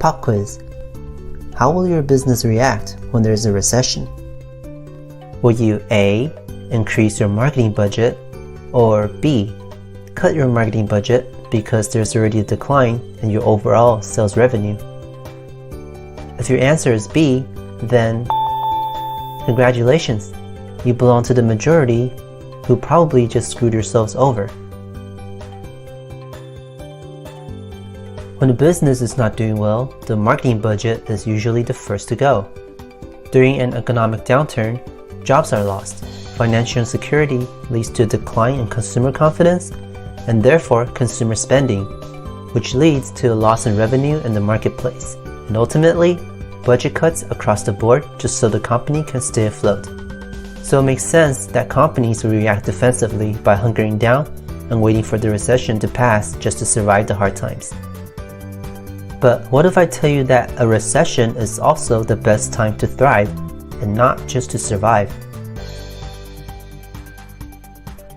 Pop quiz. How will your business react when there is a recession? Will you A. increase your marketing budget, or B. cut your marketing budget because there's already a decline in your overall sales revenue? If your answer is B, then congratulations, you belong to the majority who probably just screwed yourselves over. When a business is not doing well, the marketing budget is usually the first to go. During an economic downturn, jobs are lost, financial insecurity leads to a decline in consumer confidence and therefore consumer spending, which leads to a loss in revenue in the marketplace, and ultimately, budget cuts across the board just so the company can stay afloat. So it makes sense that companies will react defensively by hunkering down and waiting for the recession to pass just to survive the hard times. But what if I tell you that a recession is also the best time to thrive and not just to survive?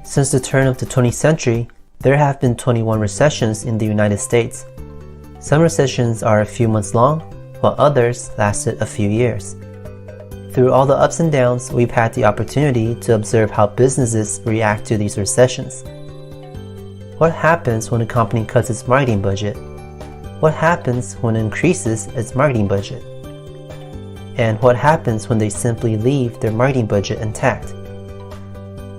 Since the turn of the 20th century, there have been 21 recessions in the United States. Some recessions are a few months long, while others lasted a few years. Through all the ups and downs, we've had the opportunity to observe how businesses react to these recessions. What happens when a company cuts its marketing budget? What happens when it increases its marketing budget? And what happens when they simply leave their marketing budget intact?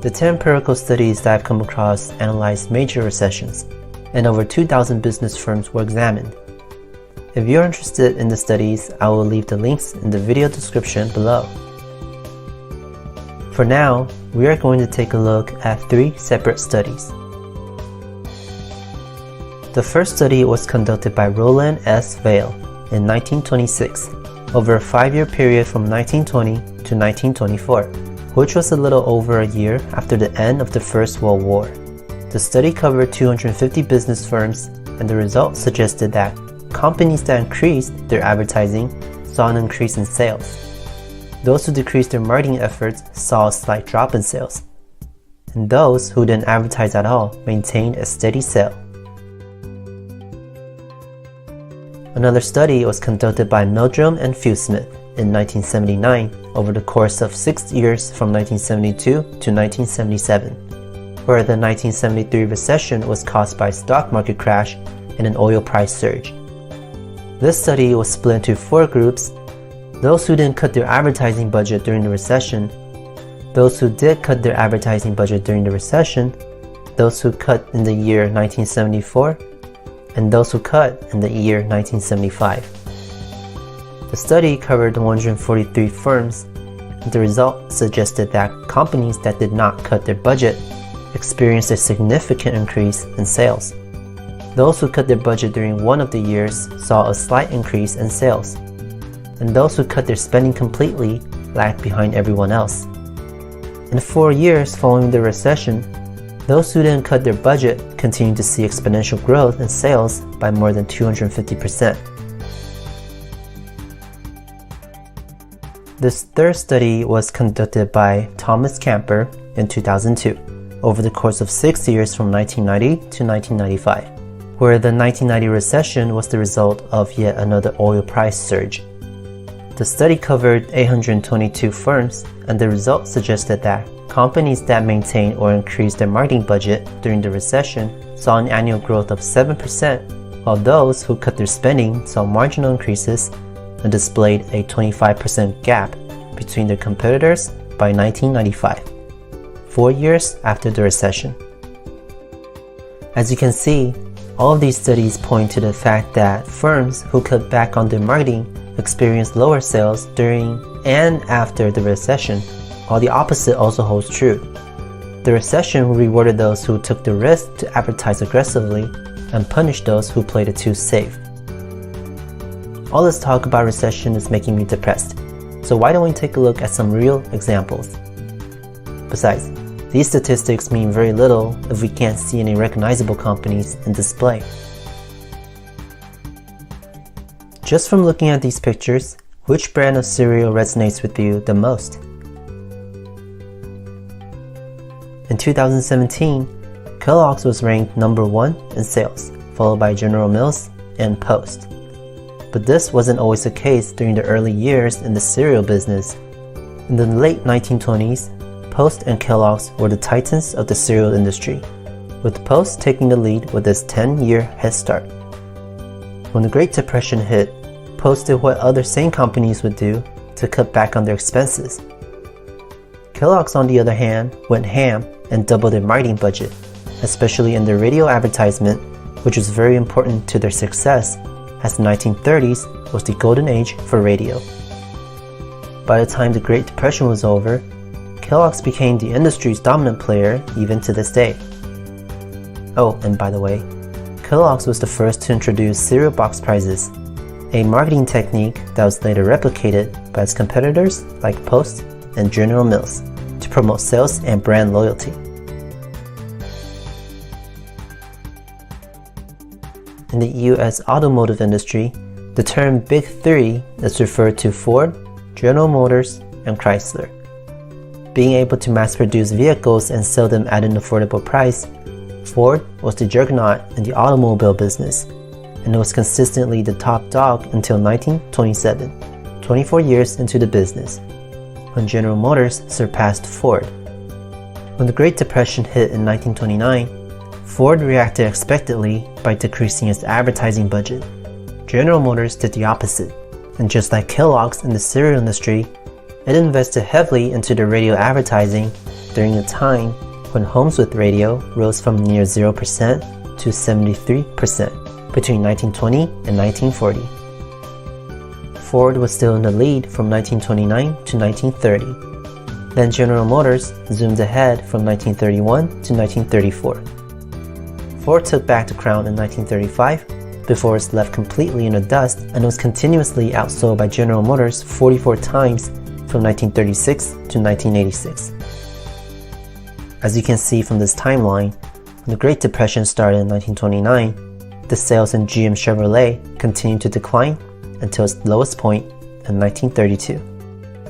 The 10 empirical studies that I've come across analyzed major recessions, and over 2,000 business firms were examined. If you're interested in the studies, I will leave the links in the video description below. For now, we are going to take a look at 3 separate studies. The first study was conducted by Roland S. Vail in 1926, over a 5-year period from 1920 to 1924, which was a little over a year after the end of the First World War. The study covered 250 business firms, and the results suggested that companies that increased their advertising saw an increase in sales. Those who decreased their marketing efforts saw a slight drop in sales, and those who didn't advertise at all maintained a steady sale. Another study was conducted by Meldrum and Fewsmith in 1979 over the course of 6 years from 1972 to 1977, where the 1973 recession was caused by a stock market crash and an oil price surge. This study was split into 4 groups: those who didn't cut their advertising budget during the recession, those who did cut their advertising budget during the recession, those who cut in the year 1974, and those who cut in the year 1975. The study covered 143 firms, and the result suggested that companies that did not cut their budget experienced a significant increase in sales. Those who cut their budget during one of the years saw a slight increase in sales, and those who cut their spending completely lagged behind everyone else. In the 4 years following the recession, those who didn't cut their budget continued to see exponential growth in sales by more than 250%. This third study was conducted by Thomas Camper in 2002, over the course of 6 years from 1990 to 1995, where the 1990 recession was the result of yet another oil price surge. The study covered 822 firms, and the results suggested that companies that maintained or increased their marketing budget during the recession saw an annual growth of 7%, while those who cut their spending saw marginal increases and displayed a 25% gap between their competitors by 1995, 4 years after the recession. As you can see, all of these studies point to the fact that firms who cut back on their marketing experienced lower sales during and after the recession, while the opposite also holds true. The recession rewarded those who took the risk to advertise aggressively and punished those who played it too safe. All this talk about recession is making me depressed, so why don't we take a look at some real examples? Besides, these statistics mean very little if we can't see any recognizable companies in display. Just from looking at these pictures, which brand of cereal resonates with you the most? In 2017, Kellogg's was ranked number 1 in sales, followed by General Mills and Post. But this wasn't always the case during the early years in the cereal business. In the late 1920s, Post and Kellogg's were the titans of the cereal industry, with Post taking the lead with its 10-year head start. When the Great Depression hit, Post did what other same companies would do to cut back on their expenses. Kellogg's, on the other hand, went ham and doubled their marketing budget, especially in their radio advertisement, which was very important to their success, as the 1930s was the golden age for radio. By the time the Great Depression was over, Kellogg's became the industry's dominant player even to this day. Oh, and by the way, Kellogg's was the first to introduce cereal box prizes, a marketing technique that was later replicated by its competitors like Post and General Mills to promote sales and brand loyalty. In the US automotive industry, the term Big Three is referred to Ford, General Motors, and Chrysler. Being able to mass-produce vehicles and sell them at an affordable price, Ford was the juggernaut in the automobile business, and it was consistently the top dog until 1927, 24 years into the business, when General Motors surpassed Ford. When the Great Depression hit in 1929, Ford reacted expectantly by decreasing its advertising budget. General Motors did the opposite, and just like Kellogg's in the cereal industry, it invested heavily into the radio advertising during a time when homes with radio rose from near 0% to 73% between 1920 and 1940. Ford was still in the lead from 1929 to 1930. Then General Motors zoomed ahead from 1931 to 1934. Ford took back the crown in 1935 before it was left completely in the dust and was continuously outsold by General Motors 44 times from 1936 to 1986. As you can see from this timeline, when the Great Depression started in 1929, the sales in GM Chevrolet continued to decline until its lowest point in 1932.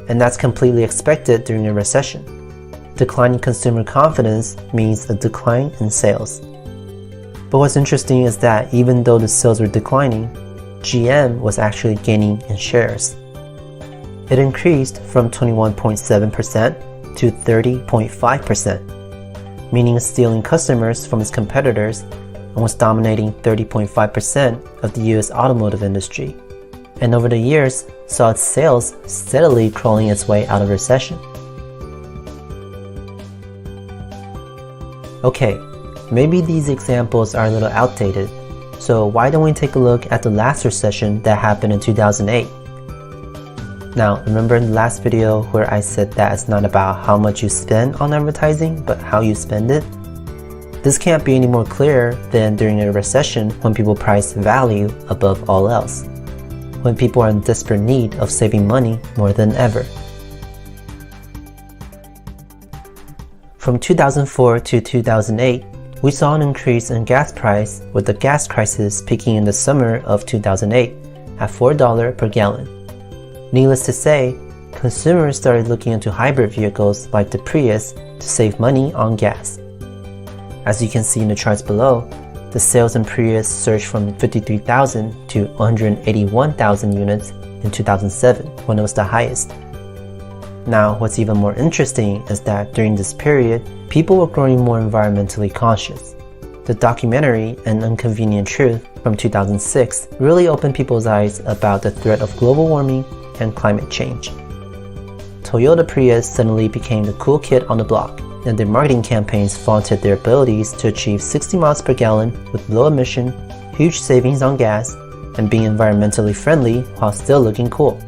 And that's completely expected during a recession. Declining consumer confidence means a decline in sales. But what's interesting is that even though the sales were declining, GM was actually gaining in shares. It increased from 21.7% to 30.5%, meaning it's stealing customers from its competitors and was dominating 30.5% of the US automotive industry, and over the years saw its sales steadily crawling its way out of recession. Okay, maybe these examples are a little outdated, so why don't we take a look at the last recession that happened in 2008? Now, remember in the last video where I said that it's not about how much you spend on advertising, but how you spend it? This can't be any more clear than during a recession when people price value above all else, when people are in desperate need of saving money more than ever. From 2004 to 2008, we saw an increase in gas price, with the gas crisis peaking in the summer of 2008 at $4 per gallon. Needless to say, consumers started looking into hybrid vehicles like the Prius to save money on gas. As you can see in the charts below, the sales in Prius surged from 53,000 to 181,000 units in 2007 when it was the highest. Now, what's even more interesting is that during this period, people were growing more environmentally conscious. The documentary An Inconvenient Truth from 2006 really opened people's eyes about the threat of global warming and climate change. Toyota Prius suddenly became the cool kid on the block, and their marketing campaigns vaunted their abilities to achieve 60 miles per gallon with low emission, huge savings on gas, and being environmentally friendly while still looking cool.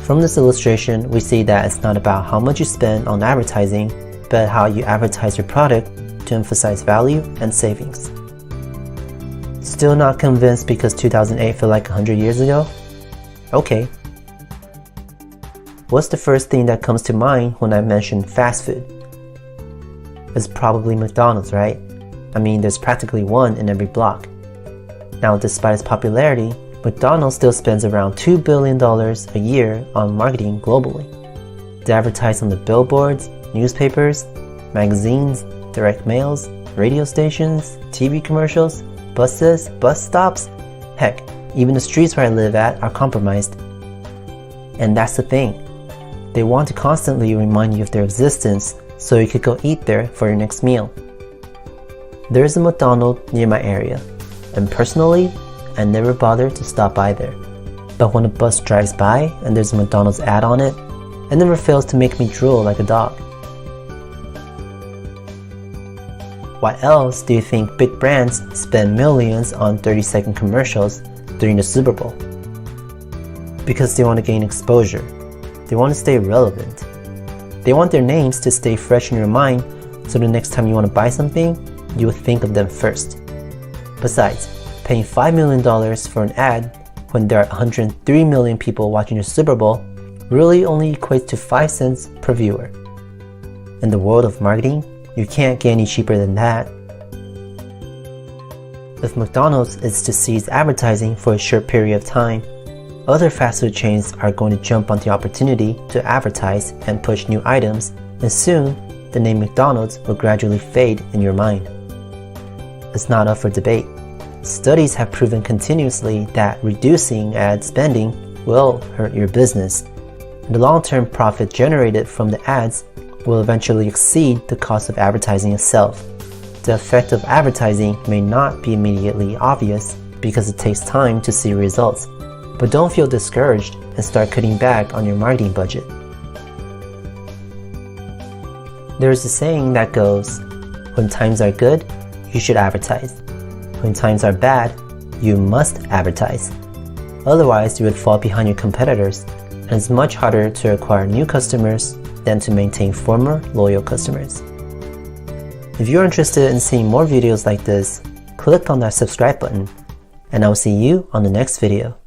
From this illustration, we see that it's not about how much you spend on advertising, but how you advertise your product to emphasize value and savings. Still not convinced because 2008 felt like 100 years ago? Okay. What's the first thing that comes to mind when I mention fast food? It's probably McDonald's, right? I mean, there's practically one in every block. Now, despite its popularity, McDonald's still spends around $2 billion a year on marketing globally. They advertise on the billboards, newspapers, magazines, direct mails, radio stations, TV commercials, buses, bus stops, heck, Even the streets where I live at are compromised. And that's the thing. They want to constantly remind you of their existence so you could go eat there for your next meal. There is a McDonald's near my area, and personally, I never bother to stop by there. But when a bus drives by and there's a McDonald's ad on it, it never fails to make me drool like a dog. Why else do you think big brands spend millions on 30-second commercials during the Super Bowl? Because they want to gain exposure. They want to stay relevant. They want their names to stay fresh in your mind so the next time you want to buy something, you will think of them first. Besides, paying $5 million for an ad when there are 103 million people watching the Super Bowl really only equates to 5 cents per viewer. In the world of marketing, you can't get any cheaper than that. If McDonald's is to cease advertising for a short period of time, other fast food chains are going to jump on the opportunity to advertise and push new items, and soon the name McDonald's will gradually fade in your mind. It's not up for debate. Studies have proven continuously that reducing ad spending will hurt your business, and the long-term profit generated from the ads will eventually exceed the cost of advertising itself. The effect of advertising may not be immediately obvious because it takes time to see results, but don't feel discouraged and start cutting back on your marketing budget. There's a saying that goes, when times are good, you should advertise. When times are bad, you must advertise. Otherwise, you would fall behind your competitors, and it's much harder to acquire new customers than to maintain former loyal customers. If you're interested in seeing more videos like this, click on that subscribe button, and I'll see you on the next video.